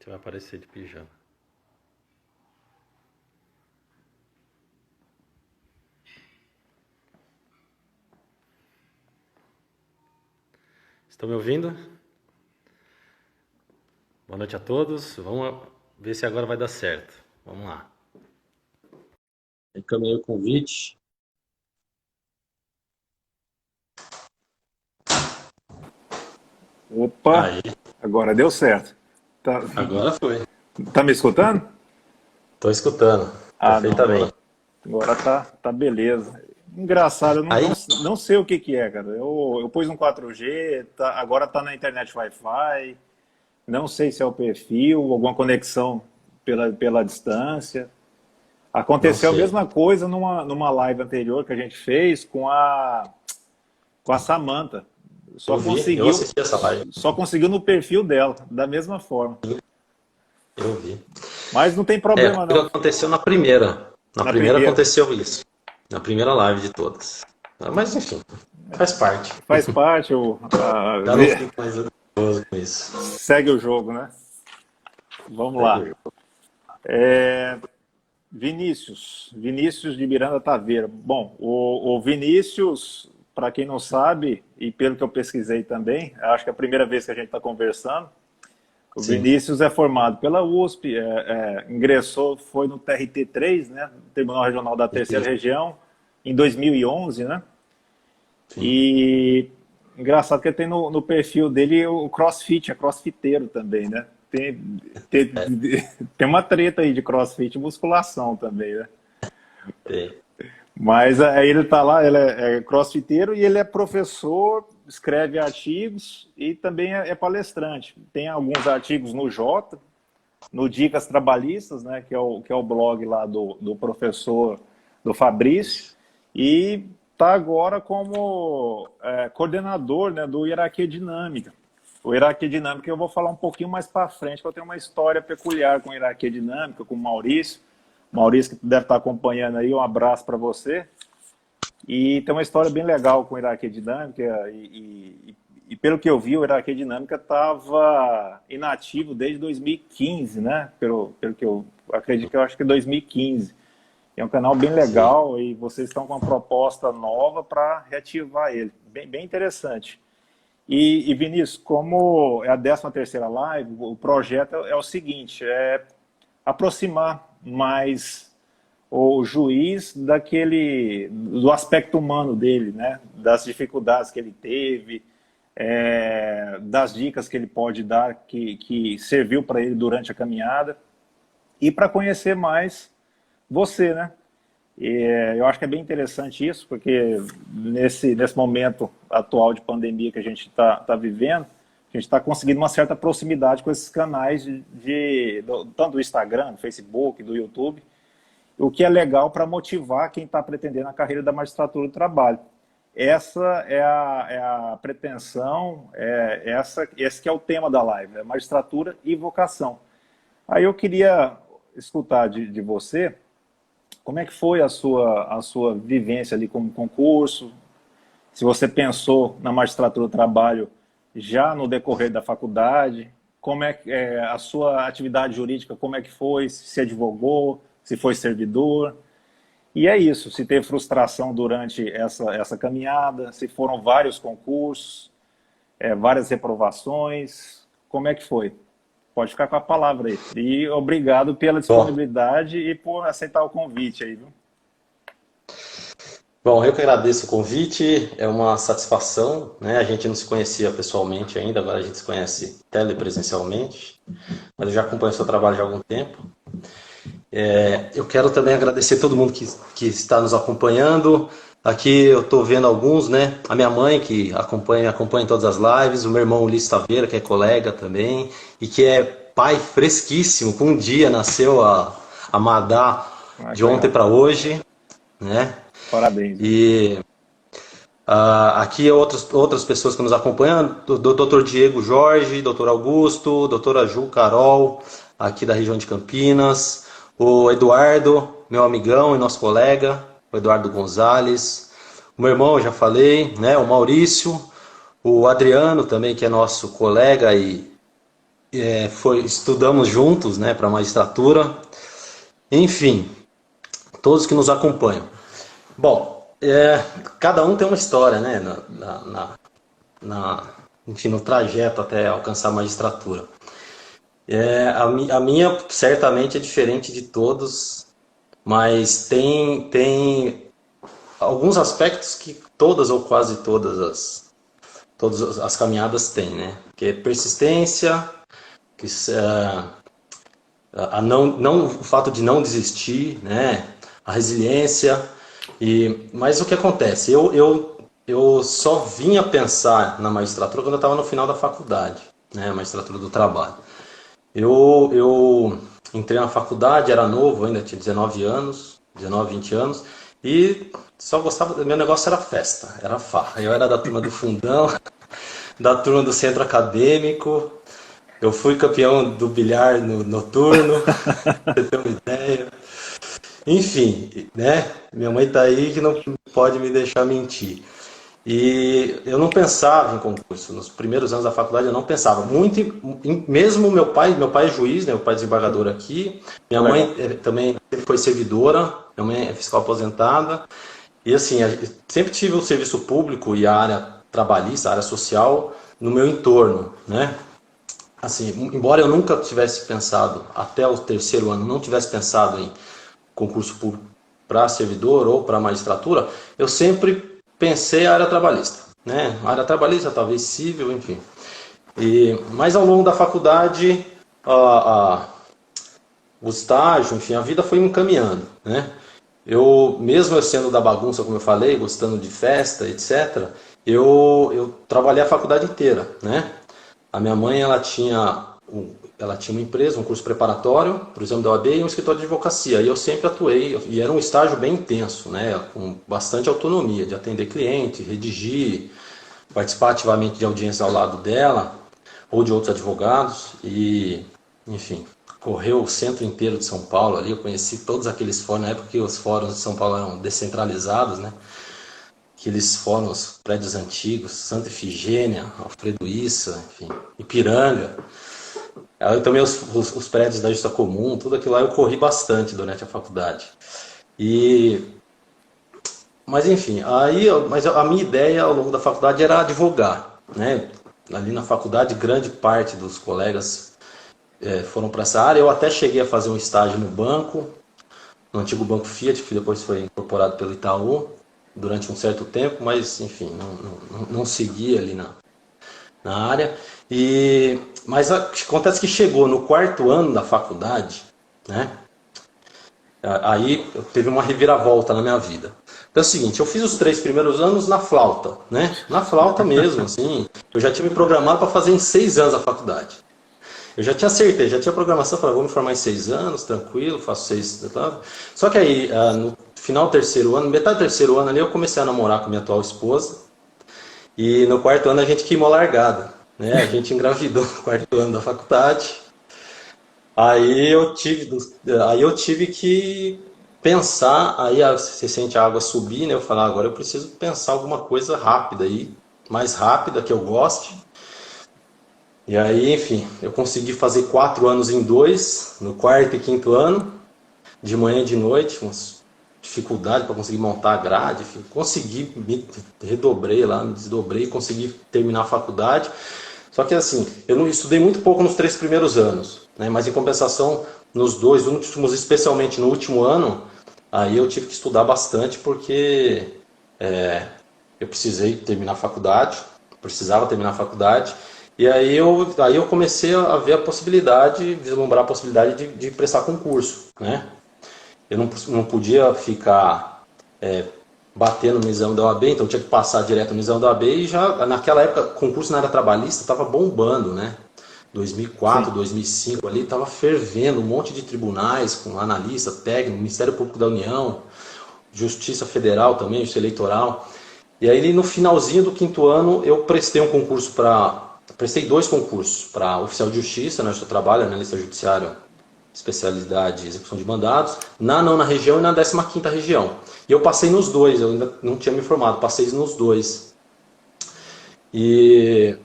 Você vai aparecer de pijama. Estão me ouvindo? Boa noite a todos. Vamos ver se agora vai dar certo. Vamos lá. Encaminhei o convite. Opa, Aí, agora deu certo. Tá, agora foi. tá me escutando? Estou escutando Ah, não, perfeitamente. agora tá beleza. Engraçado, eu Aí, não sei o que que é, cara. Eu pus um 4G, agora tá na internet Wi-Fi, não sei se é o perfil, alguma conexão pela distância. não Aconteceu a sei. mesma coisa numa live anterior que a gente fez com a Samantha. Só Eu conseguiu, assisti essa live. só conseguiu no perfil dela, da mesma forma. Eu vi. Mas não tem É, problema comigo não. aconteceu na primeira. Na Na primeira primeira. aconteceu isso. Na primeira live de todas. Mas enfim, faz parte. Faz parte, Já não fico mais nervoso com isso. segue o jogo, né? Vamos Segue o lá. jogo. Vinícius de Miranda Taveira. Bom, o Vinícius, para quem não sabe, e pelo que eu pesquisei também, acho que é a primeira vez que a gente está conversando, o Sim, Vinícius é formado pela USP, ingressou, foi no TRT3, né, Tribunal Regional da Terceira isso. Região, em 2011, né? Sim. E engraçado que tem no perfil dele o CrossFit, é crossfiteiro também, né? Tem, É, tem uma treta aí de CrossFit e musculação também, né? tem. Mas aí ele tá lá, ele é crossfiteiro e ele é professor, escreve artigos e também é palestrante. Tem alguns artigos no Jota, no Dicas Trabalhistas, né, que é o blog lá do professor, do Fabrício, e está agora como coordenador, né, do Hierarquia Dinâmica. O Hierarquia Dinâmica eu vou falar um pouquinho mais para frente, que eu tenho uma história peculiar com Hierarquia Dinâmica, com o Maurício. Maurício, que deve estar acompanhando aí, um abraço para você. E tem uma história bem legal com Hierarquia Dinâmica e pelo que eu vi, o Hierarquia Dinâmica estava inativo desde 2015, né? Pelo que eu acredito, que eu acho que é 2015. É um canal bem Sim. legal e vocês estão com uma proposta nova para reativar ele. Bem interessante. E Vinícius, como é a 13ª live, o projeto é o seguinte, é aproximar mais o juiz do aspecto humano dele, né? Das dificuldades que ele teve, das dicas que ele pode dar, que serviu para ele durante a caminhada, e para conhecer mais você, né? Eu acho que é bem interessante isso, porque nesse momento atual de pandemia que a gente está vivendo, a gente está conseguindo uma certa proximidade com esses canais tanto do Instagram, do Facebook, do YouTube, o que é legal para motivar quem está pretendendo a carreira da magistratura do trabalho. Essa é a pretensão, esse que é o tema da live, magistratura e vocação. Aí eu queria escutar de você, como é que foi a sua vivência ali como concurso, se você pensou na magistratura do trabalho já no decorrer da faculdade, como é que a sua atividade jurídica, como é que foi, se advogou, se foi servidor, e é isso, se teve frustração durante essa caminhada, se foram vários concursos, várias reprovações, como é que foi? Pode ficar com a palavra aí. E obrigado pela Bom, disponibilidade e por aceitar o convite aí, viu? bom, eu que agradeço o convite, é uma satisfação, né? A gente não se conhecia pessoalmente ainda, agora a gente se conhece telepresencialmente, mas eu já acompanho o seu trabalho já há algum tempo. Eu quero também agradecer todo mundo que está nos acompanhando. Aqui eu estou vendo alguns, né? A minha mãe que acompanha todas as lives, o meu irmão Ulisses Taveira, que é colega também, e que é pai fresquíssimo, com um dia nasceu a Madá Ah, de que ontem legal. para hoje, né? Parabéns, viu? E aqui outras pessoas que nos acompanham, o Dr. Diego Jorge, Dr. Augusto, doutora Ju Carol, aqui da região de Campinas, o Eduardo, meu amigão e nosso colega, o Eduardo Gonzalez, o meu irmão, eu já falei, né, o Maurício, o Adriano também, que é nosso colega estudamos juntos, né, para magistratura. Enfim, todos que nos acompanham. Bom, cada um tem uma história, né, enfim, no trajeto até alcançar a magistratura. A minha certamente é diferente de todos, mas tem alguns aspectos que todas ou quase todas as caminhadas têm, né? Que é persistência, o fato de não desistir, né? A resiliência. Mas o que acontece? Eu só vinha pensar na magistratura quando eu estava no final da faculdade, né? A magistratura do trabalho. Eu entrei na faculdade, era novo, ainda tinha 19 anos, 19, 20 anos, e só gostava, meu negócio era festa, era farra. Eu era da turma do fundão, da turma do centro acadêmico, eu fui campeão do bilhar noturno, pra você ter uma ideia. Enfim, né? Minha mãe tá aí que não pode me deixar mentir. E eu não pensava em concurso. Nos primeiros anos da faculdade eu não pensava. Mesmo meu pai é juiz, né? Meu pai é desembargador aqui. Minha mãe também foi servidora, minha mãe é fiscal aposentada. E assim, sempre tive o serviço público e a área trabalhista, a área social no meu entorno, né? Assim, embora eu nunca tivesse pensado, até o terceiro ano, não tivesse pensado em concurso público para servidor ou para magistratura, eu sempre pensei a área trabalhista, né? A área trabalhista, talvez civil, enfim. Mas ao longo da faculdade, o estágio, enfim, a vida foi me encaminhando, né? Mesmo eu sendo da bagunça, como eu falei, gostando de festa, etc., eu trabalhei a faculdade inteira, né? A minha mãe, ela tinha uma empresa, um curso preparatório para o exame da OAB e um escritório de advocacia. E eu sempre atuei, e era um estágio bem intenso, né? Com bastante autonomia, de atender cliente, redigir, participar ativamente de audiência ao lado dela, ou de outros advogados, e, enfim, correu o centro inteiro de São Paulo ali, eu conheci todos aqueles fóruns, na época que os fóruns de São Paulo eram descentralizados, né? Aqueles fóruns, prédios antigos, Santa Efigênia, Alfredo Issa, enfim, Ipiranga. Eu também os prédios da Justiça Comum, tudo aquilo lá eu corri bastante durante a faculdade. Mas enfim, mas a minha ideia ao longo da faculdade era advogar, né? Ali na faculdade, grande parte dos colegas foram para essa área. Eu até cheguei a fazer um estágio no banco, no antigo Banco Fiat, que depois foi incorporado pelo Itaú, durante um certo tempo, mas enfim, não segui ali na área. Mas acontece que chegou no quarto ano da faculdade, né? Aí teve uma reviravolta na minha vida. Então é o seguinte, eu fiz os 3 primeiros anos na flauta, né? Na flauta mesmo, assim. Eu já tinha me programado para fazer em 6 anos a faculdade. Eu já tinha certeza, já tinha programação, falei, vou me formar em 6 anos, tranquilo, faço 6. Só que aí, no final do terceiro ano, metade do terceiro ano ali, eu comecei a namorar com minha atual esposa. E no quarto ano a gente queimou a largada, né? A gente engravidou no quarto ano da faculdade. Aí eu tive que pensar, aí você sente a água subir, né? Eu falei, agora eu preciso pensar alguma coisa rápida aí, mais rápida, que eu goste. E aí, enfim, eu consegui fazer 4 anos em 2, no quarto e quinto ano, de manhã e de noite, umas dificuldade para conseguir montar a grade, enfim, consegui, me redobrei lá, me desdobrei, consegui terminar a faculdade. Só que assim, eu não estudei muito pouco nos 3 primeiros anos, né? Mas em compensação, nos 2 últimos, especialmente no último ano, aí eu tive que estudar bastante porque eu precisei terminar a faculdade, precisava terminar a faculdade. E aí eu comecei a ver a possibilidade, vislumbrar a possibilidade de prestar concurso, né? Eu não podia ficar batendo no exame da OAB, então eu tinha que passar direto no exame da OAB e já naquela época concurso na área trabalhista estava bombando, né? 2004, sim, 2005 ali estava fervendo, um monte de tribunais com analista, técnico, Ministério Público da União, Justiça Federal também, Justiça Eleitoral. E aí no finalzinho do quinto ano eu prestei um concurso prestei 2 concursos para oficial de justiça, né? Eu trabalho na lista judiciária, especialidade execução de mandados, na 9ª região e na 15ª região. E eu passei nos 2, eu ainda não tinha me formado, passei nos 2. E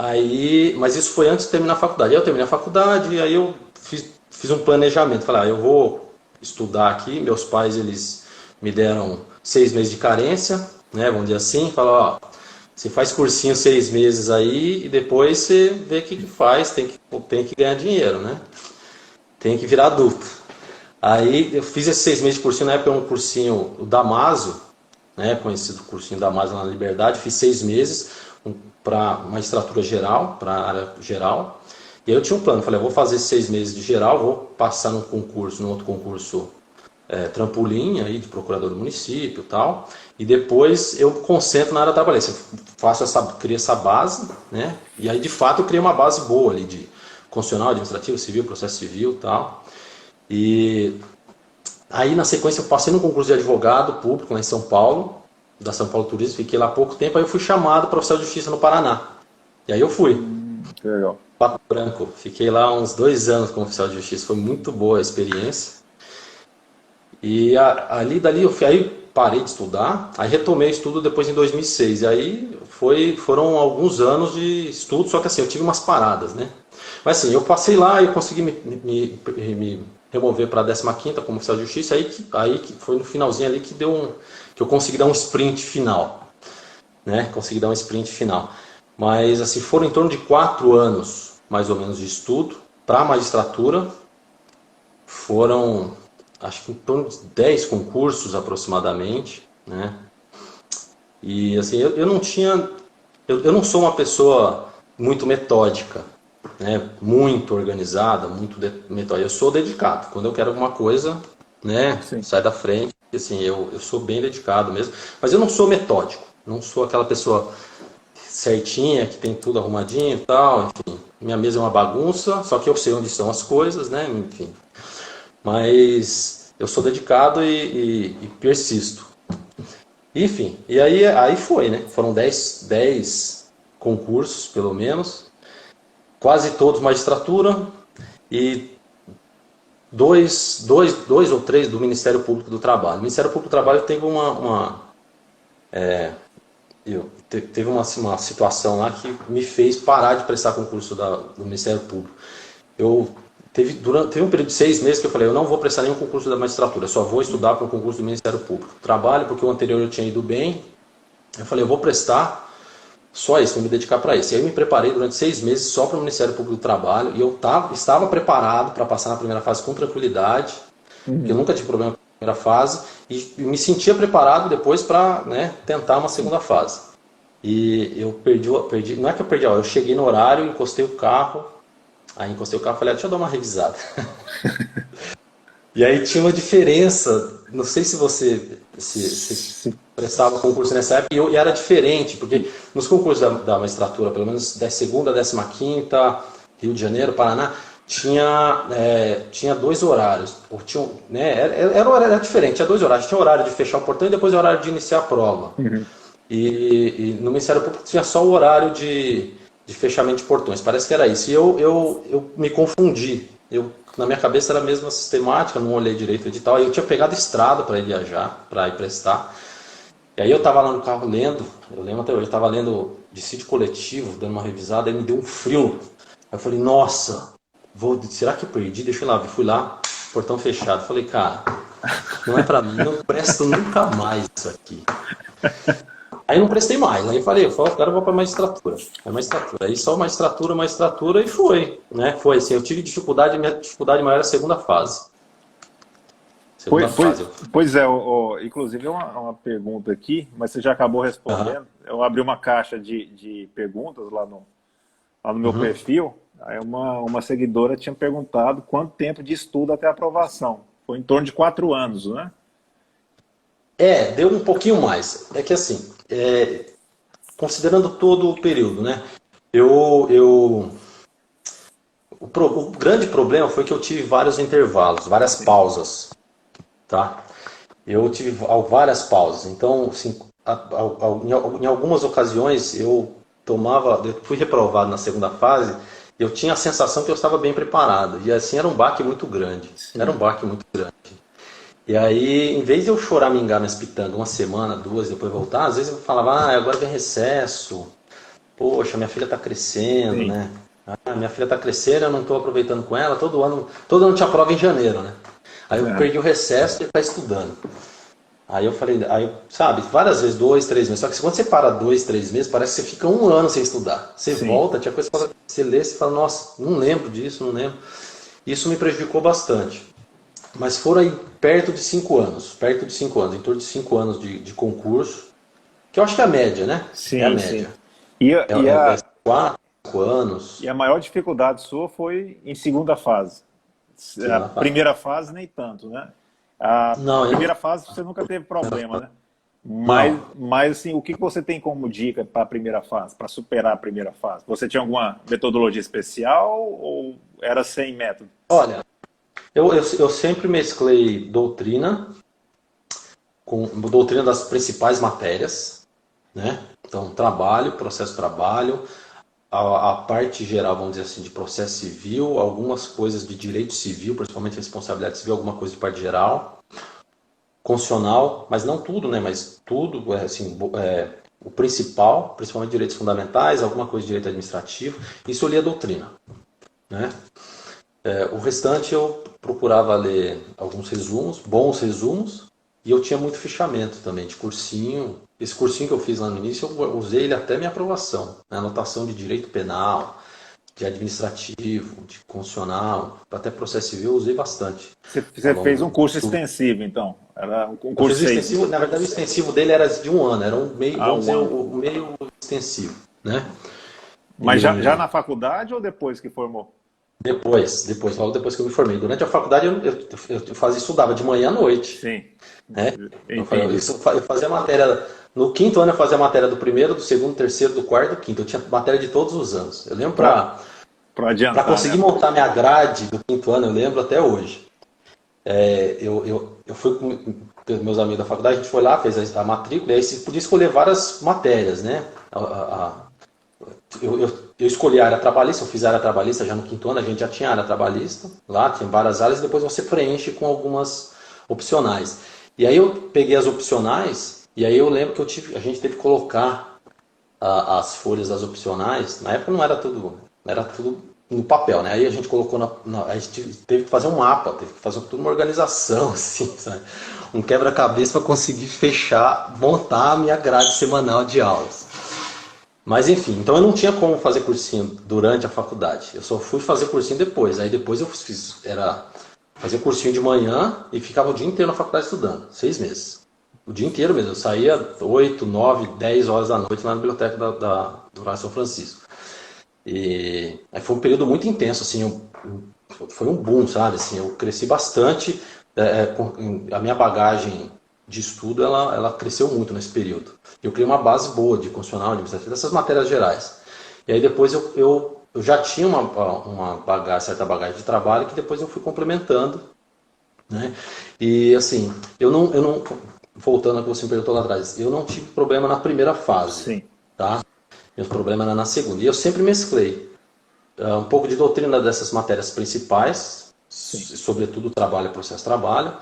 Aí, mas isso foi antes de terminar a faculdade. Aí eu terminei a faculdade e aí eu fiz um planejamento. Falei, eu vou estudar aqui. Meus pais, eles me deram 6 meses de carência, né? Vamos dizer assim. Falaram, você faz cursinho 6 meses aí e depois você vê o que faz. Tem que ganhar dinheiro, né? Tem que virar adulto. Aí eu fiz esses 6 meses de cursinho. Na época um cursinho, o Damaso, né? Conhecido cursinho Damaso lá na Liberdade. Fiz 6 meses para magistratura geral, para a área geral. E aí eu tinha um plano, falei, eu vou fazer esses 6 meses de geral, vou passar num outro concurso trampolim aí de procurador do município e tal, e depois eu concentro na área trabalhista, crio essa base, né? E aí de fato eu criei uma base boa ali de constitucional, administrativo, civil, processo civil e tal. E aí na sequência eu passei no concurso de advogado público lá em São Paulo, da São Paulo Turismo, fiquei lá há pouco tempo, aí eu fui chamado para oficial de justiça no Paraná. E aí eu fui. Que legal. Pato Branco. Fiquei lá uns 2 anos como oficial de justiça. Foi muito boa a experiência. E dali aí parei de estudar. Aí retomei o estudo depois em 2006. E aí foram alguns anos de estudo, só que assim, eu tive umas paradas, né? Mas assim, eu passei lá e eu consegui me remover para a 15ª como oficial de justiça. Aí que foi no finalzinho ali que eu consegui dar um sprint final. Né? Consegui dar um sprint final. Mas assim, foram em torno de 4 anos, mais ou menos, de estudo. Para a magistratura, foram, acho que em torno de 10 concursos aproximadamente. Né? E assim, eu não tinha... Eu não sou uma pessoa muito metódica, né? Muito organizada, muito metódica. Eu sou dedicado. Quando eu quero alguma coisa, né? Sai da frente. Assim, eu sou bem dedicado mesmo. Mas eu não sou metódico. Não sou aquela pessoa certinha, que tem tudo arrumadinho e tal, enfim. Minha mesa é uma bagunça, só que eu sei onde estão as coisas, né, enfim. Mas eu sou dedicado e persisto. Enfim, e aí foi, né, foram 10 concursos, pelo menos, quase todos magistratura e dois ou três do Ministério Público do Trabalho. O Ministério Público do Trabalho teve teve uma situação lá que me fez parar de prestar concurso do Ministério Público. Teve um período de 6 meses que eu falei, eu não vou prestar nenhum concurso da magistratura, só vou estudar para um concurso do Ministério Público. Trabalho, porque o anterior eu tinha ido bem, eu falei, eu vou prestar só isso, vou me dedicar para isso. E aí eu me preparei durante 6 meses só para o Ministério Público do Trabalho, e eu estava preparado para passar na primeira fase com tranquilidade, porque eu nunca tive problema com a primeira fase, e me sentia preparado depois para, né, tentar uma segunda fase. E eu perdi, não é que eu perdi, eu cheguei no horário, encostei o carro e falei, deixa eu dar uma revisada. E aí tinha uma diferença, não sei se você se prestava concurso nessa época, e era diferente, porque nos concursos da magistratura, pelo menos da 2ª, 15ª, Rio de Janeiro, Paraná, tinha 2 horários, era diferente, tinha 2 horários, tinha o horário de fechar o portão e depois o horário de iniciar a prova. E no Ministério Público tinha só o horário de fechamento de portões, parece que era isso. E eu me confundi, na minha cabeça era a mesma sistemática, não olhei direito o edital, eu tinha pegado estrada para ir viajar, para ir prestar. E aí eu estava lá no carro lendo, eu lembro até hoje, eu estava lendo dissídio coletivo, dando uma revisada, aí me deu um frio. Aí eu falei, nossa, será que eu perdi? Deixa eu ir lá, fui lá, portão fechado. Falei, cara, não é para mim, não presto nunca mais isso aqui. Aí não prestei mais, aí falei, agora eu vou para magistratura. Aí só magistratura e foi, né? Foi assim, eu tive dificuldade, minha dificuldade maior era a segunda fase. Pois é, inclusive é uma pergunta aqui, mas você já acabou respondendo. Eu abri uma caixa de perguntas lá no meu perfil, aí uma seguidora tinha perguntado quanto tempo de estudo até a aprovação. Foi em torno de 4 anos, né? Deu um pouquinho mais. É que assim, considerando todo o período, né? O grande problema foi que eu tive vários intervalos, várias pausas, tá? Eu tive várias pausas. Então, assim, em algumas ocasiões eu fui reprovado na segunda fase. Eu tinha a sensação que eu estava bem preparado. E assim era um baque muito grande. E aí, em vez de eu choramingar nas pitangas 1 semana, 2, depois voltar, às vezes eu falava, agora vem recesso, poxa, minha filha está crescendo, Sim, né? Ah, minha filha está crescendo, eu não estou aproveitando com ela, todo ano tinha prova em janeiro, né? Aí eu é, perdi o recesso e está estudando. Aí eu falei, sabe, várias vezes, 2, 3 meses. Só que quando você para 2, 3 meses, parece que você fica um ano sem estudar. Você sim. volta, tinha coisa que você lê, você fala, nossa, não lembro disso, não lembro. Isso me prejudicou bastante. Mas foram aí perto de 5 anos, em torno de 5 anos de concurso, que eu acho que é a média, né? É a Sim, média. sim. E, a- e, É a, 4, 5 anos, e a maior dificuldade sua foi em segunda fase. A segunda fase. primeira fase, nem tanto, né? A Não, eu primeira fase você nunca teve problema, né? não. Mas assim, o que você tem como dica para a primeira fase, para superar a primeira fase? Você tinha alguma metodologia especial ou era sem método? Olha, eu sempre mesclei doutrina com doutrina das principais matérias, né? Então, trabalho, processo de trabalho, a parte geral, vamos dizer assim, de processo civil, algumas coisas de direito civil, principalmente responsabilidade civil, alguma coisa de parte geral, constitucional, mas não tudo, né? Mas tudo, assim, o principal, principalmente direitos fundamentais, alguma coisa de direito administrativo, isso eu lia a doutrina, né? O restante eu procurava ler alguns resumos, bons resumos, e eu tinha muito fichamento também de cursinho. Esse cursinho que eu fiz lá no início, eu usei ele até minha aprovação, né? Anotação de direito penal, de administrativo, de constitucional, até processo civil eu usei bastante ao Você fez um longo curso do. extensivo, então? Era um Eu curso fiz o 6. extensivo, na verdade o extensivo dele era de um ano, era um meio, Ah, vamos um dizer, ano. o meio extensivo, né? Mas já E na faculdade ou depois que formou? logo depois que eu me formei. Durante a faculdade estudava de manhã à noite, Sim, né? entendi. Eu fazia matéria, no quinto ano eu fazia matéria do primeiro, do segundo, do terceiro, do quarto, do quinto. Eu tinha matéria de todos os anos. Eu lembro Para para adiantar, conseguir né? montar minha grade do quinto ano, eu lembro até hoje. Eu fui com meus amigos da faculdade, a gente foi lá, fez a matrícula, e aí você podia escolher várias matérias, né? Eu escolhi a área trabalhista, eu fiz a área trabalhista já no quinto ano, a gente já tinha área trabalhista, lá tinha várias áreas, e depois você preenche com algumas opcionais. E aí eu peguei as opcionais, e aí eu lembro que a gente teve que colocar as folhas das opcionais, na época não era tudo no papel, né? Aí a gente colocou a gente teve que fazer um mapa, teve que fazer toda uma organização, assim, sabe? Um quebra-cabeça para conseguir fechar, montar a minha grade semanal de aulas. Mas enfim, então eu não tinha como fazer cursinho durante a faculdade. Eu só fui fazer cursinho depois. Aí depois eu fazer cursinho de manhã e ficava o dia inteiro na faculdade estudando, 6 meses. O dia inteiro mesmo. Eu saía 8, 9, 10 horas da noite lá na biblioteca do Vale São Francisco. E aí foi um período muito intenso, assim, foi um boom, sabe? Assim, eu cresci bastante, a minha bagagem de estudo ela cresceu muito nesse período. Eu criei uma base boa de constitucional, administrativo, dessas matérias gerais. E aí depois eu já tinha certa bagagem de trabalho que depois eu fui complementando, né? E assim, voltando ao que você me perguntou lá atrás, eu não tive problema na primeira fase, Sim, tá? Meu problema era na segunda. E eu sempre mesclei um pouco de doutrina dessas matérias principais, sim. sobretudo trabalho e processo de trabalho,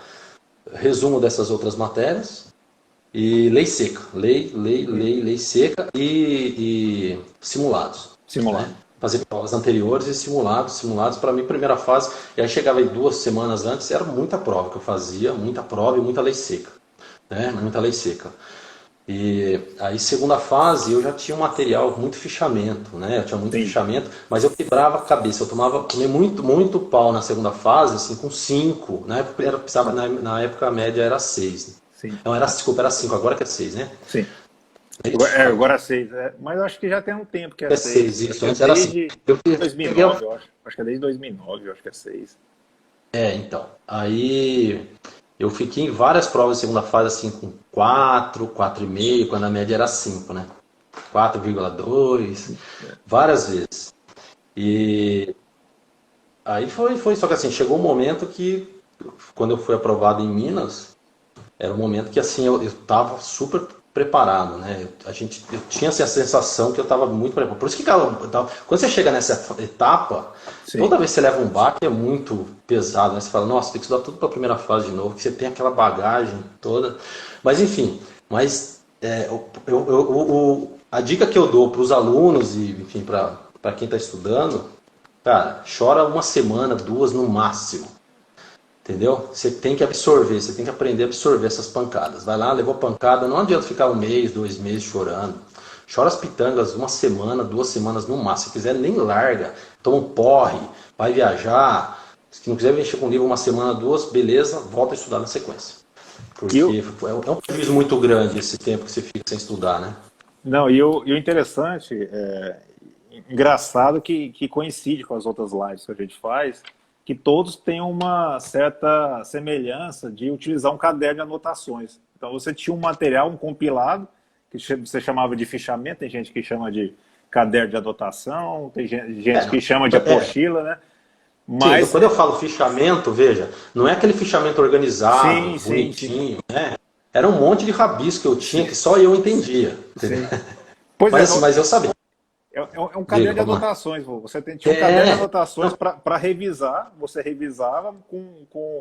resumo dessas outras matérias e lei seca, lei seca e simulados, né? Simulado. Fazer provas anteriores e simulados para mim primeira fase, e aí chegava aí 2 semanas antes, era muita prova que eu fazia, muita prova e muita lei seca, né? Muita lei seca. E aí, segunda fase, eu já tinha um material, muito fichamento, né? Eu tinha muito Entendi. fichamento, mas eu quebrava a cabeça. Tomei muito pau na segunda fase, assim, com 5, né? Porque na época a média era 6. Sim, Não, desculpa, era 5, agora que é 6, né? sim. Isso, Agora é 6. Mas eu acho que já tem um tempo que é é 6, 6. Acho isso. que é Antes era 5. desde Eu peguei. 2009, eu acho. Acho que é desde 2009, eu acho que é 6. Então. Aí eu fiquei em várias provas de segunda fase, assim, com 4, 4,5, quando a média era 5, né? 4,2, várias vezes. E aí foi, só que assim, chegou um momento que, quando eu fui aprovado em Minas, era um momento que assim, eu estava super preparado, né? Eu tinha assim, a sensação que eu estava muito preparado. Por isso que, cara, quando você chega nessa etapa, Sim. toda vez que você leva um baque é muito pesado, né? Você fala, nossa, tem que estudar tudo para a primeira fase de novo, que você tem aquela bagagem toda. Mas enfim, a dica que eu dou para os alunos e, enfim, para quem está estudando, cara, chora uma semana, duas no máximo. Entendeu? Você tem que absorver, você tem que aprender a absorver essas pancadas. Vai lá, levou pancada, não adianta ficar 1 mês, 2 meses chorando. Chora as pitangas uma semana, 2 semanas no máximo. Se quiser, nem larga. Toma um porre, vai viajar. Se não quiser mexer com o livro uma semana, duas, beleza, volta a estudar na sequência. Porque é um prejuízo muito grande esse tempo que você fica sem estudar, né? Não, e o interessante, engraçado que coincide com as outras lives que a gente faz, que todos têm uma certa semelhança de utilizar um caderno de anotações. Então você tinha um material, um compilado, que você chamava de fichamento, tem gente que chama de caderno de anotação, tem gente que chama de apostila, né? Mas sim, quando eu falo fichamento, veja, não é aquele fichamento organizado, sim, bonitinho, né? Era um monte de rabisco que eu tinha que só eu entendia. Pois mas eu sabia. É um caderno de anotações. Você tinha um caderno de anotações para revisar. Você revisava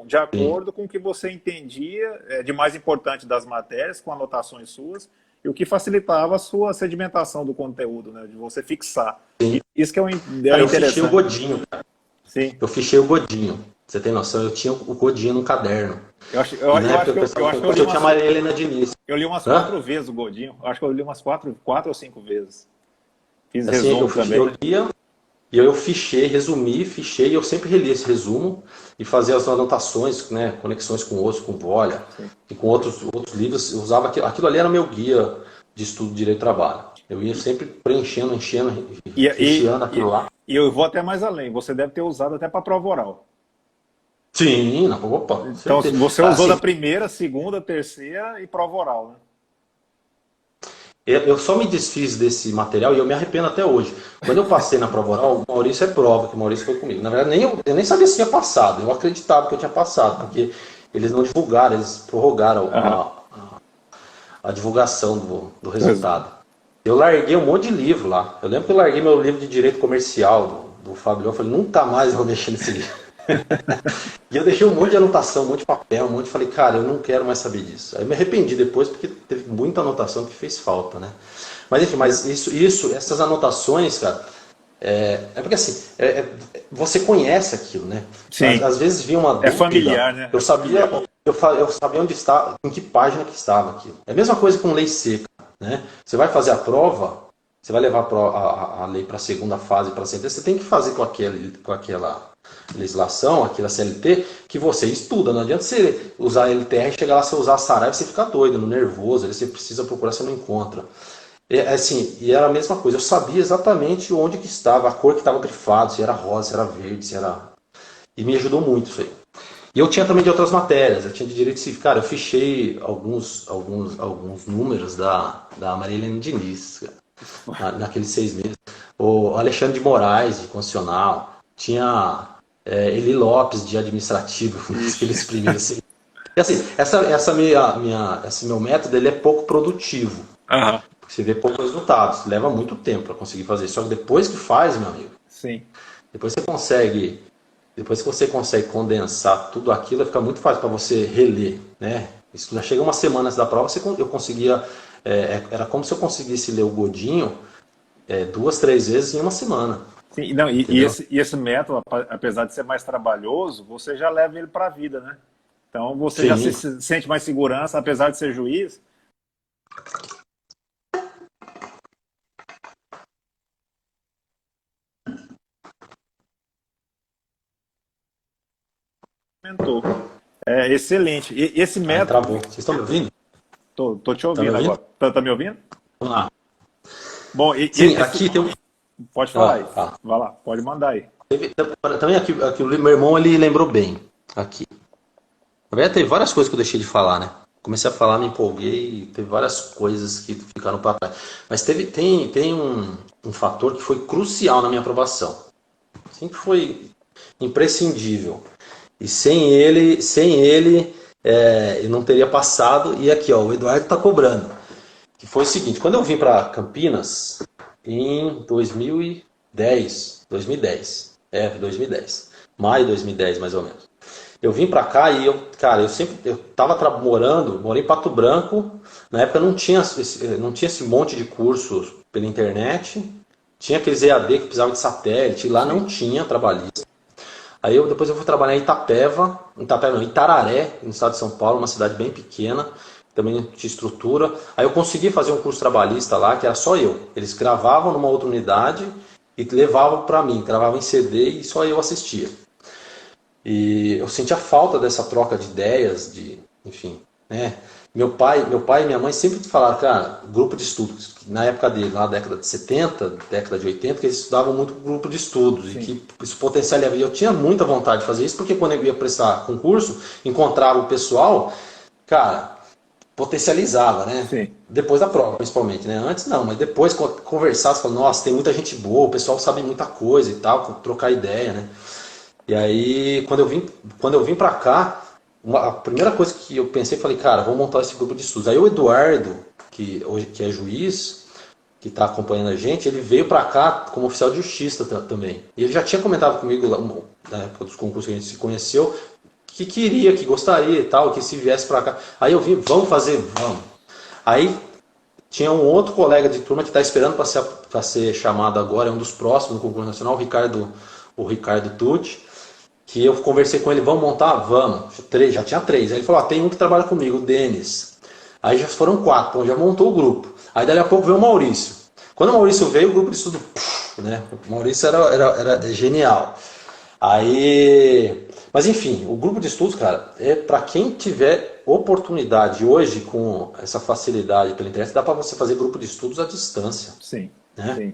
de acordo com o que você entendia de mais importante das matérias, com anotações suas, e o que facilitava a sua sedimentação do conteúdo, né? De você fixar. Sim. Isso que é interessante. Eu fichei o Godinho, cara. Sim. Eu fichei o Godinho. Você tem noção? Eu tinha o Godinho no caderno. Eu acho que eu tinha a Maria Helena Diniz. Eu li umas 4 vezes o Godinho. Eu acho que eu li umas 4 ou 5 vezes. Fiz assim, resumo também. Eu lia, e eu fichei, fichei, e eu sempre relia esse resumo e fazia as anotações, né, conexões com outros, com Volia, e com outros livros. Eu usava aquilo ali era meu guia de estudo de Direito do Trabalho. Eu ia sempre preenchendo, enchendo, ficheando aquilo lá. E eu vou até mais além. Você deve ter usado até para prova oral. Sim, opa. Então, você usou da primeira, segunda, terceira e prova oral, né? Eu só me desfiz desse material e eu me arrependo até hoje. Quando eu passei na prova oral, o Maurício é prova, que o Maurício foi comigo. Na verdade, eu nem sabia se tinha passado. Eu acreditava que eu tinha passado, porque eles não divulgaram, eles prorrogaram a divulgação do resultado. Eu larguei um monte de livro lá. Eu lembro que eu larguei meu livro de Direito Comercial do Fábio. Eu falei, nunca mais eu vou mexer nesse livro. E eu deixei um monte de anotação, um monte de papel, falei, cara, eu não quero mais saber disso. Aí eu me arrependi depois, porque teve muita anotação que fez falta, né? Mas enfim, essas anotações, cara, porque assim, você conhece aquilo, né? Sim. Às vezes vinha uma dúvida. É familiar, né? Eu sabia onde estava, em que página que estava aquilo. É a mesma coisa com lei seca, né? Você vai fazer a prova, você vai levar a lei para a segunda fase, para a sentença, você tem que fazer com aquela legislação, aquela CLT, que você estuda. Não adianta você usar a LTR e chegar lá, você usar a Saraiva e você ficar doido, nervoso, aí você precisa procurar, você não encontra. E era a mesma coisa, eu sabia exatamente onde que estava, a cor que estava grifado, se era rosa, se era verde, se era... E me ajudou muito isso aí. E eu tinha também de outras matérias, eu tinha de Direito Civil. Cara, eu fichei alguns números da Maria Helena Diniz, naqueles 6 meses. O Alexandre de Moraes, de Constitucional, tinha... Eli Lopes de administrativo, aqueles primeiros assim. E assim, esse meu método ele é pouco produtivo. Uhum. Você vê poucos resultados, leva muito tempo para conseguir fazer. Só que depois que faz, meu amigo, sim. Depois que você consegue condensar tudo aquilo, fica muito fácil para você reler, né? Isso já chega uma semana antes da prova, eu conseguia, era como se eu conseguisse ler o Godinho 2, 3 vezes em uma semana. Sim, não, e esse método, apesar de ser mais trabalhoso, você já leva ele para a vida, né? Então você Sim. já se sente mais segurança, apesar de ser juiz. É excelente. E esse método. Travou. Vocês estão me ouvindo? Tô te ouvindo agora. Tá me ouvindo? Vamos lá. Bom, sim, aqui tem um. Pode falar aí. Vai lá, pode mandar aí. Também aqui o meu irmão ele lembrou bem. Aqui. Na verdade, teve várias coisas que eu deixei de falar, né? Comecei a falar, me empolguei, teve várias coisas que ficaram para trás. Mas tem um fator que foi crucial na minha aprovação. Sempre foi imprescindível. E sem ele eu não teria passado. E aqui, ó, o Eduardo está cobrando. Que foi o seguinte, quando eu vim para Campinas em 2010. Maio de 2010, mais ou menos. Eu vim para cá e eu tava morei em Pato Branco, Na época não tinha esse monte de cursos pela internet, tinha aqueles EAD que precisava de satélite, e lá não tinha trabalhista. Aí depois eu fui trabalhar em Itapeva não, Itararé, no estado de São Paulo, uma cidade bem pequena, também tinha estrutura. Aí eu consegui fazer um curso trabalhista lá, que era só eu. Eles gravavam numa outra unidade e levavam para mim, gravavam em CD e só eu assistia. E eu sentia falta dessa troca de ideias, enfim, né? Meu pai e minha mãe sempre falaram, cara, grupo de estudos, na época dele, na década de 70, década de 80, que eles estudavam muito grupo de estudos, Sim. e que isso potencializava. E eu tinha muita vontade de fazer isso, porque quando eu ia prestar concurso, encontrava o pessoal, cara, potencializava, né? Sim. Depois da prova, principalmente, né? Antes não, mas depois conversar, você fala, nossa, tem muita gente boa, o pessoal sabe muita coisa e tal, trocar ideia, né? E aí, quando eu vim para cá, a primeira coisa que eu pensei, falei, cara, vou montar esse grupo de estudos. Aí o Eduardo, que é juiz, que está acompanhando a gente, ele veio para cá como oficial de justiça também. E ele já tinha comentado comigo, na época dos concursos que a gente se conheceu, que queria, que gostaria e tal, que se viesse para cá. Aí eu vi, vamos fazer, vamos. Aí tinha um outro colega de turma que está esperando para ser chamado agora, é um dos próximos no concurso nacional, o Ricardo Tucci, que eu conversei com ele, vamos montar? Vamos. Já tinha 3. Aí ele falou, tem um que trabalha comigo, o Denis. Aí já foram 4, então já montou o grupo. Aí dali a pouco veio o Maurício. Quando o Maurício veio, o grupo de estudo, né? O Maurício era genial. Aí, mas enfim, o grupo de estudos, cara, é para quem tiver oportunidade hoje com essa facilidade pela internet, dá para você fazer grupo de estudos à distância, Sim. né? Sim.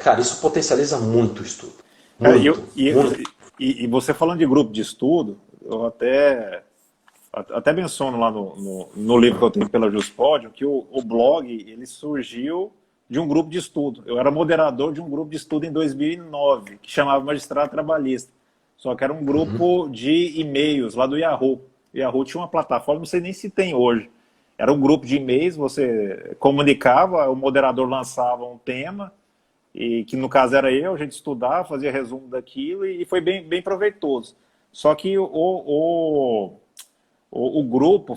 Cara, isso potencializa muito o estudo. É, Muito, muito. e você falando de grupo de estudo, eu até menciono lá no livro que eu tenho pela Juspodium que o blog ele surgiu de um grupo de estudo. Eu era moderador de um grupo de estudo em 2009, que chamava Magistrado Trabalhista. Só que era um grupo de e-mails lá do Yahoo. O Yahoo tinha uma plataforma, não sei nem se tem hoje. Era um grupo de e-mails, você comunicava, o moderador lançava um tema, e que no caso era eu, a gente estudava, fazia resumo daquilo, e foi bem proveitoso. Só que o grupo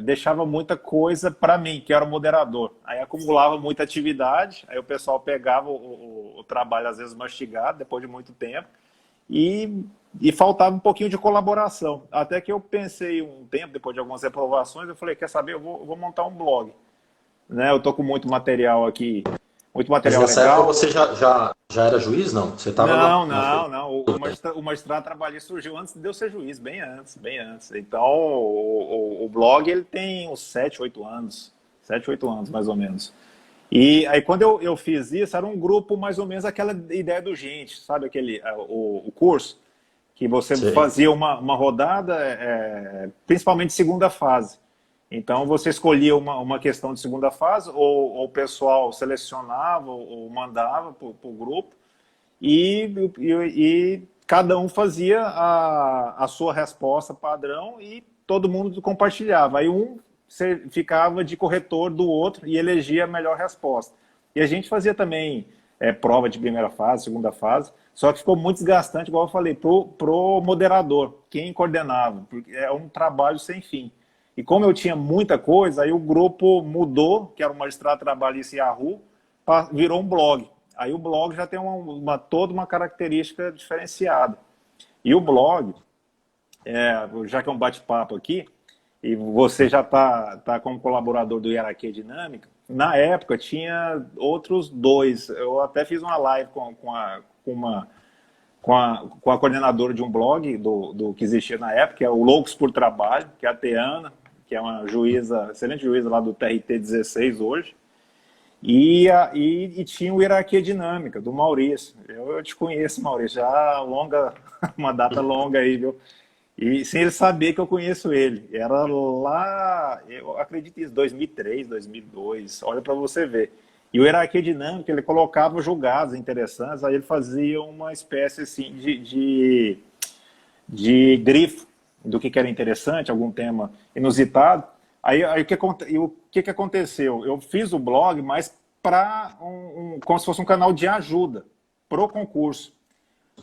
deixava muita coisa para mim, que era o moderador. Aí acumulava muita atividade, aí o pessoal pegava o trabalho, às vezes mastigado, depois de muito tempo, e faltava um pouquinho de colaboração. Até que eu pensei um tempo, depois de algumas reprovações, eu falei, quer saber, eu vou montar um blog. Né? Eu estou com muito material aqui, muito Mas material nessa legal. época você já era juiz, não? Você estava Não. O magistrado trabalhista surgiu antes de eu ser juiz, bem antes, bem antes. Então, o blog ele tem uns 7, 8 anos. 7, 8 anos, mais ou menos. E aí, quando eu fiz isso, era um grupo mais ou menos aquela ideia do Gente, sabe? O curso, que você Sei. fazia uma rodada, principalmente segunda fase. Então, você escolhia uma questão de segunda fase, ou o pessoal selecionava ou mandava para o grupo, e cada um fazia a sua resposta padrão e todo mundo compartilhava. Aí um ficava de corretor do outro e elegia a melhor resposta. E a gente fazia também prova de primeira fase, segunda fase, só que ficou muito desgastante, igual eu falei, pro moderador, quem coordenava, porque é um trabalho sem fim. E como eu tinha muita coisa, aí o grupo mudou, que era o Magistrado Trabalhista Yahoo, virou um blog. Aí o blog já tem toda uma característica diferenciada. E o blog, já que é um bate-papo aqui, e você já tá como colaborador do Hierarquia Dinâmica, na época tinha outros 2. Eu até fiz uma live com a coordenadora de um blog do que existia na época, que é o Loucos por Trabalho, que é a Teana, que é uma juíza, excelente juíza lá do TRT 16 hoje. E tinha o Hierarquia Dinâmica, do Maurício. Eu te conheço, Maurício, já uma data longa aí, viu? E sem ele saber que eu conheço ele. Era lá, eu acredito isso, 2003, 2002, olha para você ver. E o Hierarquia Dinâmica, ele colocava julgados interessantes, aí ele fazia uma espécie assim, de grifo do que era interessante, algum tema inusitado. Aí o que aconteceu? Eu fiz o blog, mas para como se fosse um canal de ajuda para o concurso.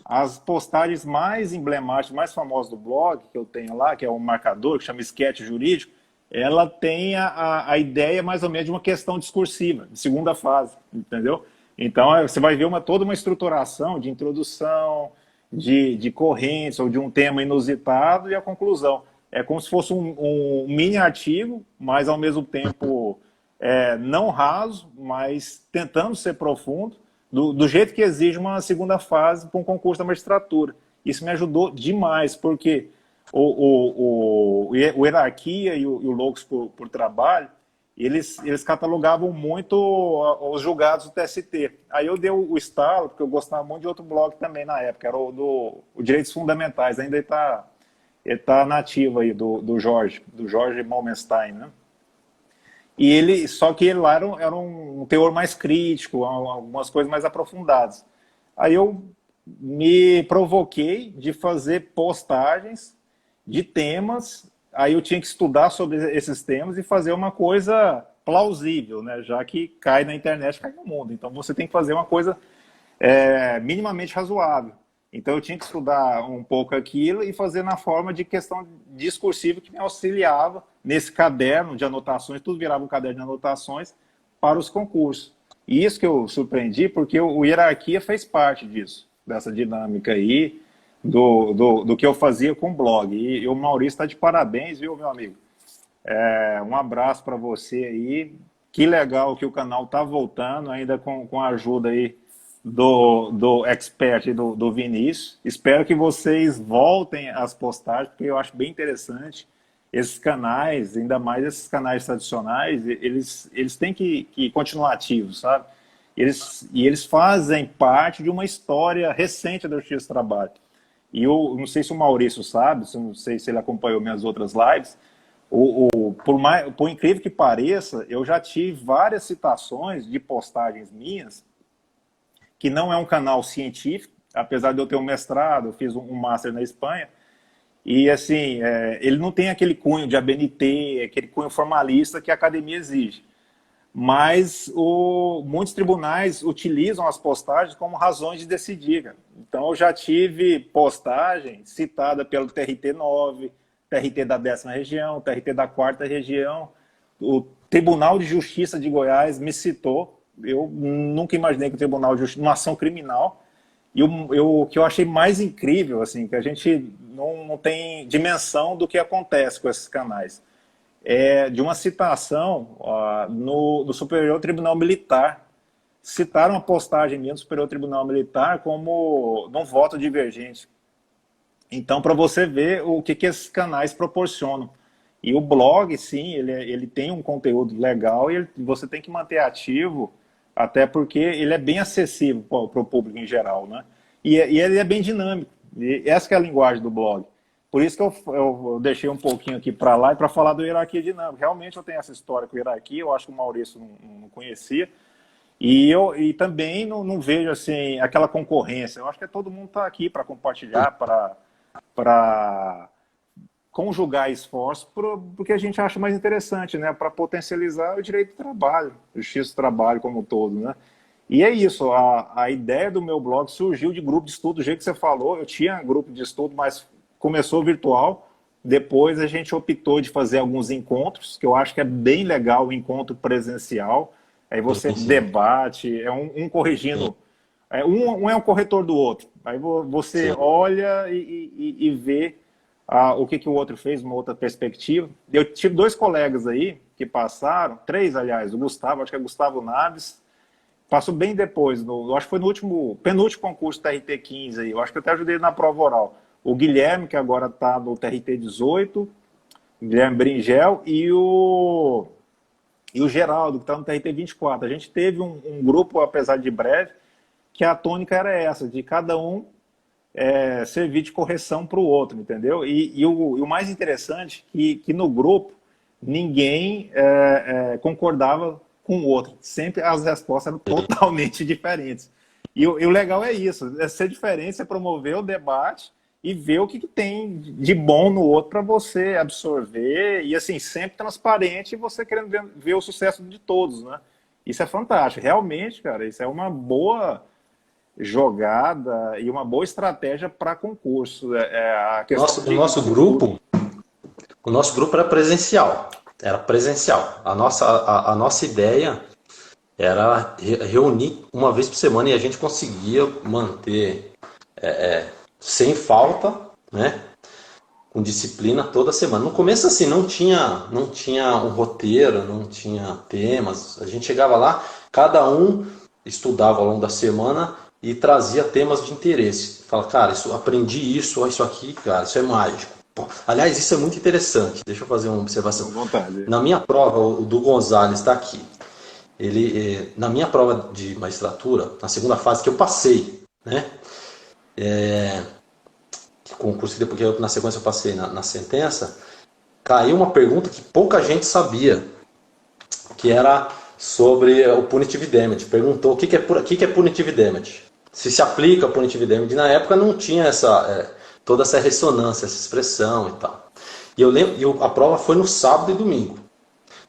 As postagens mais emblemáticas, mais famosas do blog que eu tenho lá, que é um marcador que chama Esquete Jurídico, ela tem a ideia mais ou menos de uma questão discursiva, de segunda fase, entendeu? Então, você vai ver toda uma estruturação de introdução, de correntes ou de um tema inusitado e a conclusão. É como se fosse um mini artigo, mas ao mesmo tempo não raso, mas tentando ser profundo, do jeito que exige uma segunda fase para um concurso da magistratura. Isso me ajudou demais, porque o Hierarquia e o Loucos por Trabalho, eles catalogavam muito os julgados do TST. Aí eu dei o estalo, porque eu gostava muito de outro blog também na época, era o Direitos Fundamentais, ainda ele tá nativo aí, do Jorge Malmenstein, né? Só que ele lá era um teor mais crítico, algumas coisas mais aprofundadas. Aí eu me provoquei de fazer postagens de temas, aí eu tinha que estudar sobre esses temas e fazer uma coisa plausível, né? Já que cai na internet, cai no mundo. Então você tem que fazer uma coisa minimamente razoável. Então eu tinha que estudar um pouco aquilo e fazer na forma de questão discursiva que me auxiliava nesse caderno de anotações, tudo virava um caderno de anotações para os concursos. E isso que eu surpreendi, porque o Hierarquia fez parte disso, dessa dinâmica aí, do que eu fazia com o blog. E o Maurício está de parabéns, viu, meu amigo? Um abraço para você aí. Que legal que o canal está voltando, ainda com a ajuda aí do expert e do Vinícius. Espero que vocês voltem às postagens, porque eu acho bem interessante. Esses canais, ainda mais esses canais tradicionais, eles têm que continuar ativos, sabe? Eles fazem parte de uma história recente da Justiça do Trabalho. E eu não sei se o Maurício sabe, não sei se ele acompanhou minhas outras lives, por incrível que pareça, eu já tive várias citações de postagens minhas, que não é um canal científico, apesar de eu ter um mestrado, eu fiz um master na Espanha, e assim, ele não tem aquele cunho de ABNT, aquele cunho formalista que a academia exige. Mas muitos tribunais utilizam as postagens como razões de decidir. Cara. Então, eu já tive postagem citada pelo TRT9, TRT da 10ª Região, TRT da 4ª Região. O Tribunal de Justiça de Goiás me citou. Eu nunca imaginei que o Tribunal de Justiça, uma ação criminal, e o que eu achei mais incrível, assim, que a gente não tem dimensão do que acontece com esses canais. De uma citação no Superior Tribunal Militar. Citaram a postagem minha do Superior Tribunal Militar como num voto divergente. Então, para você ver o que esses canais proporcionam. E o blog, sim, ele tem um conteúdo legal e você tem que manter ativo, até porque ele é bem acessível para o público em geral, né? E ele é bem dinâmico. E essa que é a linguagem do blog. Por isso que eu deixei um pouquinho aqui para lá e para falar do Hierarquia Dinâmica. Realmente eu tenho essa história com o Hierarquia, eu acho que o Maurício não conhecia. E também não vejo assim, aquela concorrência. Eu acho que todo mundo está aqui para compartilhar, para conjugar esforços, porque a gente acha mais interessante, né? Para potencializar o direito do trabalho, a justiça do trabalho como um todo, né? E é isso, a ideia do meu blog surgiu de grupo de estudo, do jeito que você falou. Eu tinha grupo de estudo, mas começou virtual, depois a gente optou de fazer alguns encontros, que eu acho que é bem legal o encontro presencial, aí você debate, um corrigindo, um é um corretor do outro, aí você olha e vê o que o outro fez, uma outra perspectiva. Eu tive 2 colegas aí que passaram, 3 aliás, o Gustavo, acho que é Gustavo Naves, passou bem depois, acho que foi no penúltimo concurso da TRT15 aí, eu acho que eu até ajudei na prova oral. O Guilherme, que agora está no TRT18, Guilherme Bringel, e o Geraldo, que está no TRT24. A gente teve um grupo, apesar de breve, que a tônica era essa, de cada um servir de correção para o outro, entendeu? E o mais interessante é que no grupo ninguém concordava com o outro. Sempre as respostas eram totalmente diferentes. E o legal é isso, ser diferente, é promover o debate e ver o que tem de bom no outro para você absorver, e assim, sempre transparente, e você querendo ver o sucesso de todos, né? Isso é fantástico. Realmente, cara, isso é uma boa jogada e uma boa estratégia para concurso. O nosso grupo era presencial. era presencial. A nossa ideia era reunir uma vez por semana e a gente conseguia manter sem falta, né? Com disciplina toda semana. No começo, assim, não tinha um roteiro, não tinha temas. A gente chegava lá, cada um estudava ao longo da semana e trazia temas de interesse. Fala, cara, aprendi isso, isso aqui, cara, isso é mágico. Pô, aliás, isso é muito interessante. Deixa eu fazer uma observação. À vontade. Na minha prova, o do Gonzalez está aqui. Na minha prova de magistratura, na segunda fase que eu passei, né? Concurso, depois que na sequência eu passei na sentença, caiu uma pergunta que pouca gente sabia, que era sobre o punitive damage. Perguntou o que é punitive damage. Se aplica punitive damage. Na época não tinha toda essa ressonância, essa expressão e tal. E eu lembro, a prova foi no sábado e domingo.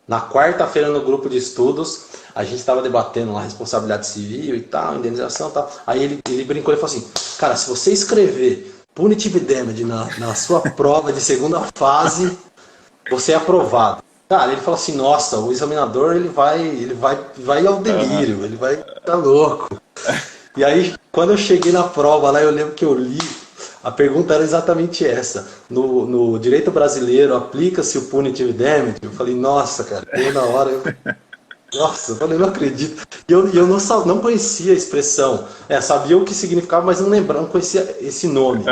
Na quarta-feira, no grupo de estudos, a gente estava debatendo lá responsabilidade civil e tal, indenização e tal. Aí ele brincou e falou assim, cara, se você escrever punitive damage na sua prova de segunda fase, você é aprovado. Cara, ele falou assim, nossa, o examinador ele vai ao delírio, ele vai ficar louco. E aí, quando eu cheguei na prova lá, eu lembro que eu li, a pergunta era exatamente essa. No direito brasileiro, aplica-se o punitive damage? Eu falei, nossa, cara, eu na hora... Nossa, eu falei, não acredito. E eu não conhecia a expressão. Sabia o que significava, mas não lembrava, não conhecia esse nome.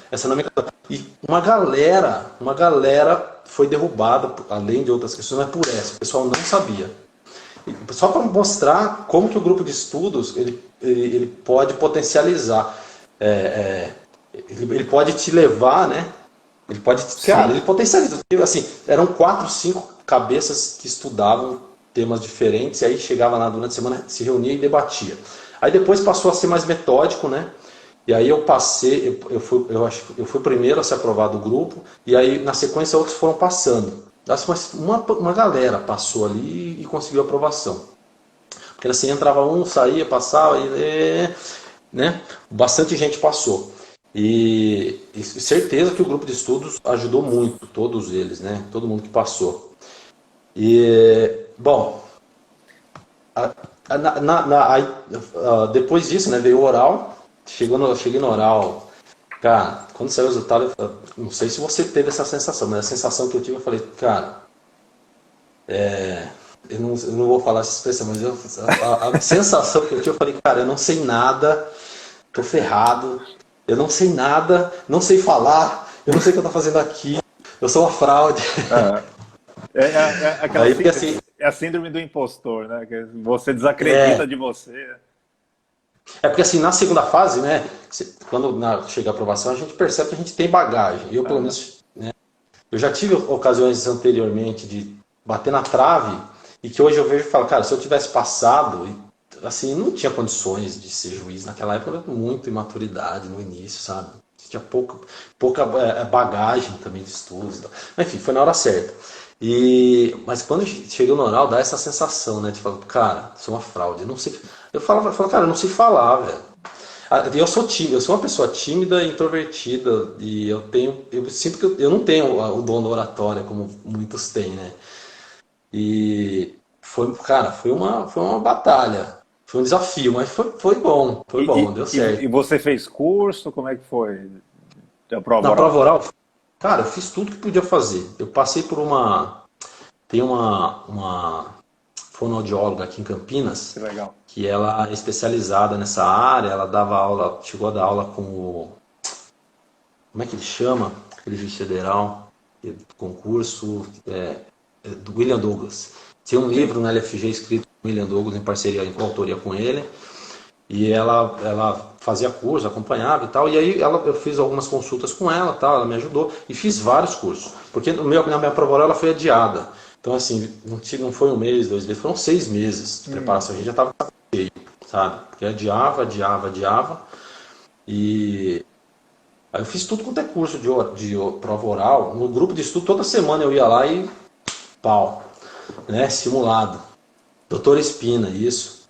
Essa nomenclatura. E uma galera foi derrubada, além de outras questões, mas por essa. O pessoal não sabia. Só para mostrar como que o grupo de estudos ele pode potencializar. Ele pode te levar, né? Ele pode. Cara, ele potencializa. Assim, eram 4, 5 cabeças que estudavam temas diferentes, e aí chegava lá durante a semana, se reunia e debatia. Aí depois passou a ser mais metódico, né? E aí eu passei, eu fui o primeiro a ser aprovado do grupo, e aí na sequência outros foram passando. Uma galera passou ali e conseguiu aprovação. Porque assim, entrava um, saía, passava, né? Bastante gente passou. E certeza que o grupo de estudos ajudou muito, todos eles, né? Todo mundo que passou. Bom, depois disso, né, veio o oral. Cheguei no oral. Cara, quando saiu o resultado, não sei se você teve essa sensação, mas a sensação que eu tive, eu falei, cara, eu não vou falar essa expressão, mas a sensação que eu tive, eu falei, cara, eu não sei nada, tô ferrado, eu não sei nada, não sei falar, eu não sei o que eu tô fazendo aqui, eu sou uma fraude. Aquela assim, é a síndrome do impostor, né? Que você desacredita de você. Porque assim, na segunda fase, né? Quando chega a aprovação, a gente percebe que a gente tem bagagem. Eu, pelo menos, né, eu já tive ocasiões anteriormente de bater na trave e que hoje eu vejo e falo, cara, se eu tivesse passado, assim, não tinha condições de ser juiz naquela época, muita imaturidade no início, sabe? Tinha pouca bagagem também de estudos. Enfim, foi na hora certa. Mas quando chegou no oral, dá essa sensação, né? De falar, cara, sou uma fraude. Eu não sei. Eu falava, cara, eu não sei falar, velho. Eu sou tímido, eu sou uma pessoa tímida e introvertida. E eu sinto que eu não tenho o dom da oratória, como muitos têm, né? E foi uma batalha. Foi um desafio, mas foi bom. Foi bom, deu certo. E você fez curso? Como é que foi? Na prova oral? Cara, eu fiz tudo que podia fazer. Eu passei por tem uma fonoaudióloga aqui em Campinas, que ela é especializada nessa área, ela dava aula, chegou a dar aula com como é que ele chama? Aquele juiz federal, concurso, do William Douglas. Tinha um livro na LFG escrito com William Douglas, em parceria, em coautoria com ele. E ela fazia curso, acompanhava e tal. E aí eu fiz algumas consultas com ela, tal, ela me ajudou. E fiz vários cursos. Porque na minha prova oral ela foi adiada. Então assim, não foi 1 mês, 2 meses, foram 6 meses de preparação. A gente já estava cheio, sabe? Porque adiava. E aí eu fiz tudo quanto é curso de prova oral. No grupo de estudo, toda semana eu ia lá e pau, né? Simulado. Doutor Espina, isso.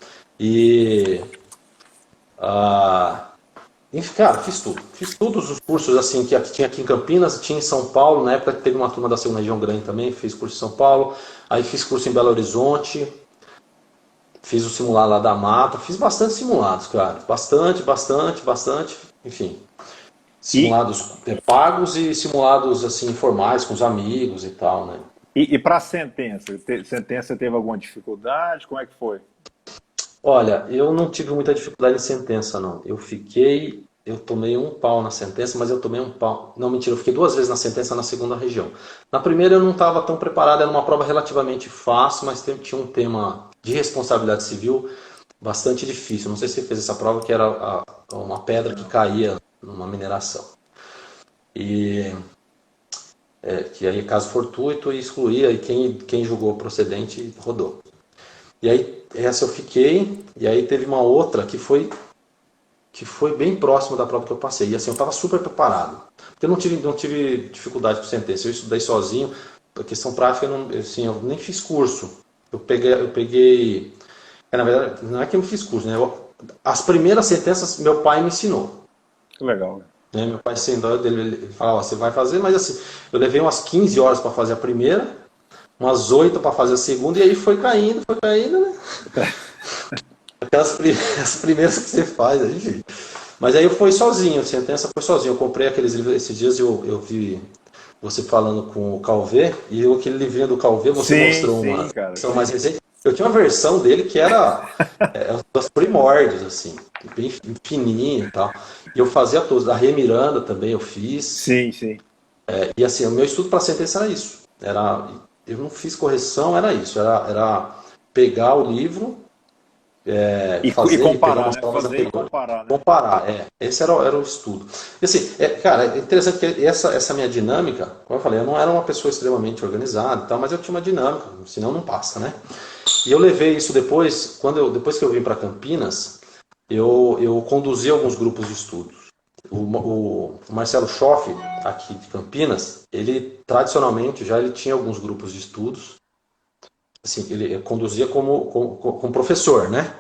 Cara, fiz tudo. Fiz todos os cursos assim que tinha aqui em Campinas, tinha em São Paulo, na época teve uma turma da segunda região grande também, fiz curso em São Paulo, aí fiz curso em Belo Horizonte, fiz o simulado lá da Mata, fiz bastante simulados, cara. Bastante, enfim. E, Simulados pagos e simulados assim informais com os amigos e tal, né? e para sentença? Sentença teve alguma dificuldade? Como é que foi? Olha, eu não tive muita dificuldade em sentença, não. Eu tomei um pau na sentença, mas eu tomei um pau. Não, mentira, eu fiquei duas vezes na sentença na segunda região. Na primeira eu não estava tão preparado, era uma prova relativamente fácil, mas tinha um tema de responsabilidade civil bastante difícil. Não sei se você fez essa prova, que era uma pedra que Não. caía numa mineração. E que aí caso fortuito e excluía, e quem julgou procedente rodou. E aí essa eu fiquei, e aí teve uma outra que foi bem próximo da prova que eu passei. E assim, eu estava super preparado. Porque eu não tive dificuldade com sentença. Eu estudei sozinho. A questão prática, eu nem fiz curso. Eu peguei. Na verdade, não é que eu não fiz curso, né? As primeiras sentenças, meu pai me ensinou. Que legal, né? Né? Meu pai, sem dó, ele falava, você vai fazer, mas assim, eu levei umas 15 horas para fazer a primeira, umas 8 para fazer a segunda, e aí foi caindo, né? As primeiras que você faz, enfim. Mas aí eu fui sozinho, a sentença foi sozinho. Eu comprei aqueles livros, esses dias eu vi você falando com o Calvé, e aquele livrinho do Calvé, você Sim, mostrou uma sim, cara. versão mais recente. Eu tinha uma versão dele que era dos primórdios, assim, bem fininho e tal. E eu fazia todos. A Rê Miranda também eu fiz. Sim, sim. E assim, o meu estudo para sentença era isso. Eu não fiz correção, era isso. Era pegar o livro, E fazer e pegar comparar, umas né? provas Fazer e anteriores. comparar, né? Comparar, esse era o estudo. E assim, cara, é interessante que essa minha dinâmica, como eu falei, eu não era uma pessoa extremamente organizada e tal, mas eu tinha uma dinâmica, senão não passa, né? E eu levei isso depois, depois que eu vim para Campinas, eu conduzi alguns grupos de estudos. O Marcelo Schoff, aqui de Campinas, ele tradicionalmente já ele tinha alguns grupos de estudos, assim, ele conduzia como professor, né?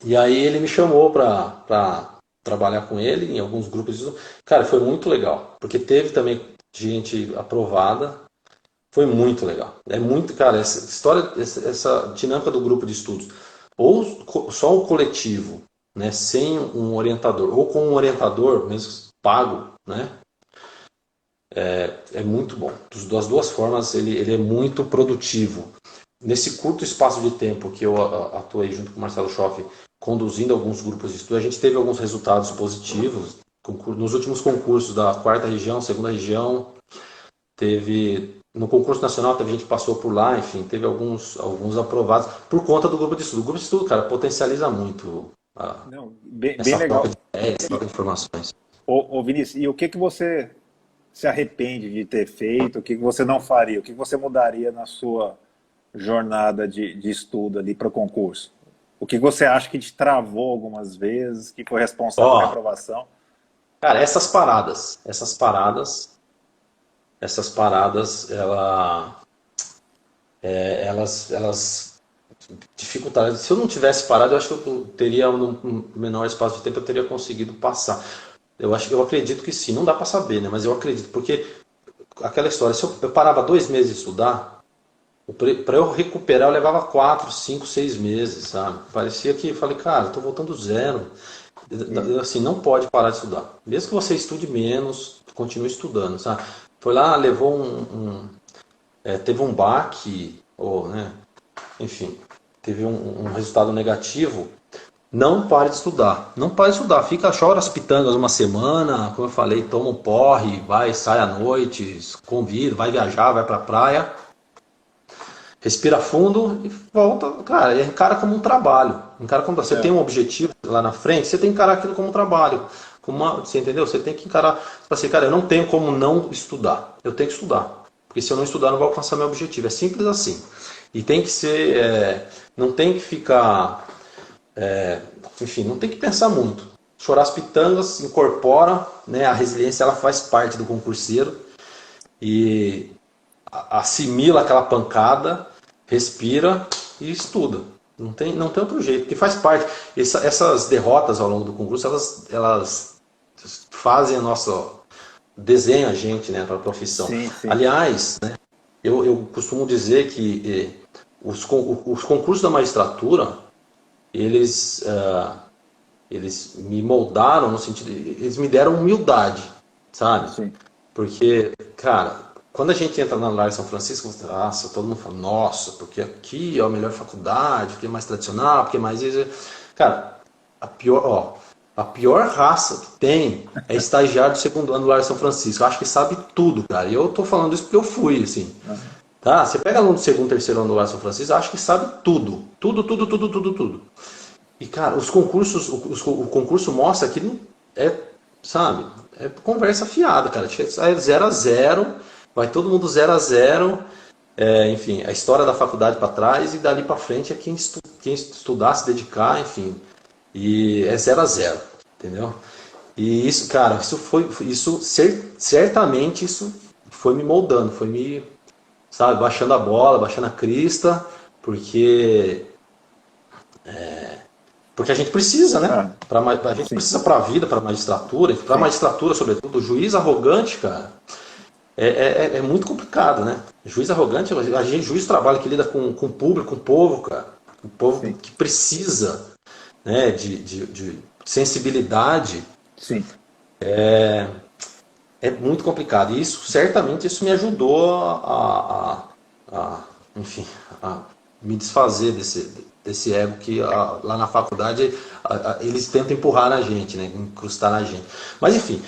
E aí ele me chamou para trabalhar com ele em alguns grupos de estudo. Cara, foi muito legal, porque teve também gente aprovada, foi muito legal. É muito, cara, essa história, essa dinâmica do grupo de estudos, ou só um coletivo, né, sem um orientador, ou com um orientador, mesmo pago, né, é muito bom. Das duas formas, ele é muito produtivo. Nesse curto espaço de tempo que eu atuei junto com o Marcelo Schoff, conduzindo alguns grupos de estudo, a gente teve alguns resultados positivos. Nos últimos concursos da quarta região, segunda região, no concurso nacional, teve gente que passou por lá, enfim, teve alguns aprovados por conta do grupo de estudo. O grupo de estudo, cara, potencializa muito Não, bem essa troca legal. de ideias, troca E, de informações. Vinícius, e o que que você se arrepende de ter feito? O que que você não faria? O que que você mudaria na sua jornada de estudo ali para o concurso? O que que você acha que te travou algumas vezes, que foi responsável Ó, pela reprovação? cara, essas paradas, elas dificultariam. Se eu não tivesse parado, eu acho que eu teria, num menor espaço de tempo, eu teria conseguido passar. Eu acredito que sim, não dá para saber, né? Mas eu acredito, porque aquela história, se eu parava 2 meses de estudar, para eu recuperar eu levava 4, 5, 6 meses, sabe? Parecia que, falei, cara, eu tô voltando do zero. Assim, não pode parar de estudar. Mesmo que você estude menos, continue estudando, sabe? Foi lá, levou teve um baque, ou, né? Enfim, teve um resultado negativo. Não pare de estudar. Não pare de estudar. Chora as pitangas uma semana, como eu falei, toma um porre, sai à noite, convida, vai viajar, vai pra praia, respira fundo e volta. Cara, encara como um trabalho. Você tem É, um objetivo lá na frente, você tem que encarar aquilo como um trabalho. Você entendeu? Você tem que encarar, assim, cara, eu não tenho como não estudar. Eu tenho que estudar. Porque se eu não estudar, eu não vou alcançar meu objetivo. É simples assim. E tem que ser, não tem que ficar, enfim, não tem que pensar muito. Chorar as pitangas, incorpora, né? A resiliência ela faz parte do concurseiro e assimila aquela pancada, respira e estuda. Não tem outro jeito, porque faz parte. Essas derrotas ao longo do concurso, elas fazem a nossa... desenham a gente, né, para a profissão. Sim, sim. Aliás, né, eu costumo dizer que os concursos da magistratura, eles me moldaram no sentido... Eles me deram humildade, sabe? Sim. Porque, cara, quando a gente entra na Larga São Francisco, nossa, todo mundo fala, nossa, porque aqui é a melhor faculdade, porque é mais tradicional, porque é mais... Cara, a pior raça que tem é estagiário do segundo ano do Larga São Francisco. Eu acho que sabe tudo, cara. E eu tô falando isso porque eu fui, assim. Tá? Você pega aluno do segundo, terceiro ano do Larga São Francisco, eu acho que sabe tudo. Tudo, tudo, tudo, tudo, tudo. E, cara, os concursos, o concurso mostra que não é, sabe, é conversa fiada, cara. É 0 a 0, vai todo mundo 0 a 0, enfim, a história da faculdade para trás e dali para frente é quem estudar, se dedicar, enfim. E é 0 a 0, entendeu? E isso, cara, certamente isso foi me moldando, foi me, sabe, baixando a bola, baixando a crista, porque a gente precisa, né? A gente precisa para a vida, para a magistratura, para a magistratura, sobretudo. O juiz arrogante, cara, é muito complicado, né? Juiz arrogante, juiz trabalha que lida com o público, com o povo, cara. O povo que precisa, né, de sensibilidade. Sim. É muito complicado. E isso, certamente, isso me ajudou enfim, a me desfazer desse ego que lá na faculdade eles tentam empurrar na gente, né? Incrustar na gente. Mas enfim,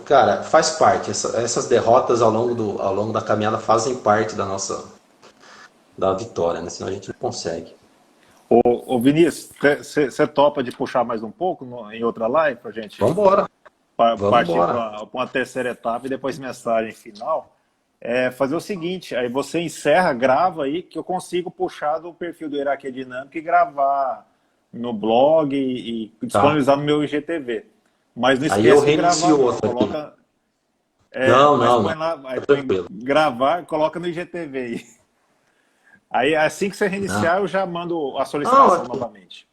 cara, faz parte. Essas derrotas ao longo da caminhada fazem parte da vitória, né? Senão a gente não consegue. Ô Vinícius, você topa de puxar mais um pouco em outra live pra gente? Vamos embora. Partir para uma terceira etapa e depois mensagem final. Fazer o seguinte, aí você encerra, grava aí, que eu consigo puxar do perfil do Hierarquia Dinâmica e gravar no blog e disponibilizar no meu IGTV. Mas não esqueça de gravar, coloca... gravar, coloca no IGTV aí. Aí assim que você reiniciar, eu já mando a solicitação novamente.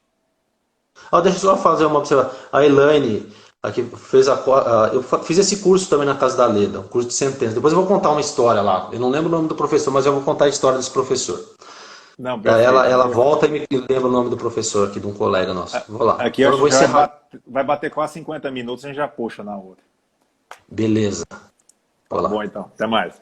Deixa eu só fazer uma observação. A Elaine... Aqui fez eu fiz esse curso também na Casa da Leda, um curso de sentença. Depois eu vou contar uma história lá. Eu não lembro o nome do professor, mas eu vou contar a história desse professor. Não, perfeito, ela volta e me lembra o nome do professor aqui, de um colega nosso. Vou lá. Aqui eu vou encerrar. Vai bater quase 50 minutos e a gente já puxa na outra. Beleza. Tá bom, então. Até mais.